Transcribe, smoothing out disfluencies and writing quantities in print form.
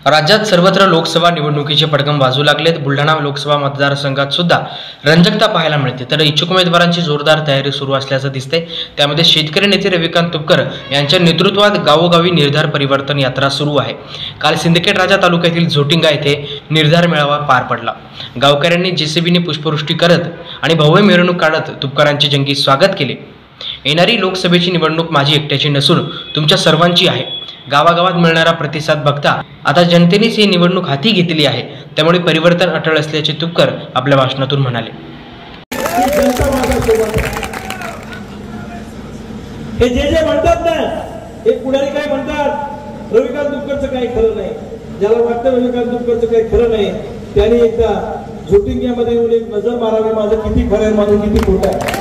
राज्यात सर्वत्र लोकसभा निवडणुकीचे पडगम वाजू लागलेत। बुलढाणा लोकसभा मतदारसंघात सुद्धा रंजकता पाहायला मिळते, तर इच्छुक उमेदवारांची जोरदार तयारी सुरू असल्याचं दिसते। त्यामध्ये शेतकरी नेते रविकांत तुपकर यांच्या नेतृत्वात गावोगावी निर्धार परिवर्तन यात्रा सुरू आहे। काल सिंदखेड राजा तालुक्यातील झोटिंगा येथे निर्धार मेळावा पार पडला। गावकऱ्यांनी जेसीबीने पुष्पवृष्टी करत आणि भव्य मिरवणूक काढत तुपकरांचे जंगी स्वागत केले। येणारी लोकसभेची निवडणूक माझी एकट्याची नसून तुमच्या सर्वांची आहे। गावागावात मिळणारा प्रतिसाद बघता आता जनतेनेच ही निवडणूक हाती घेतली आहे, त्यामुळे परिवर्तन अटळ असल्याचे तुपकर आपल्या भाषणातून म्हणाले। हे जे म्हणतात ना, हे पुढारी काय म्हणतात, रविकांत तुपकरचं काही खरं नाही। ज्याला वाटतं रविकांत तुपकरचं काही खरं नाही, त्यांनी एकदा झोटिंग्यामध्ये येऊन एक नजर मारावी, माझं किती खरं आहे, माझं किती खोटं आहे।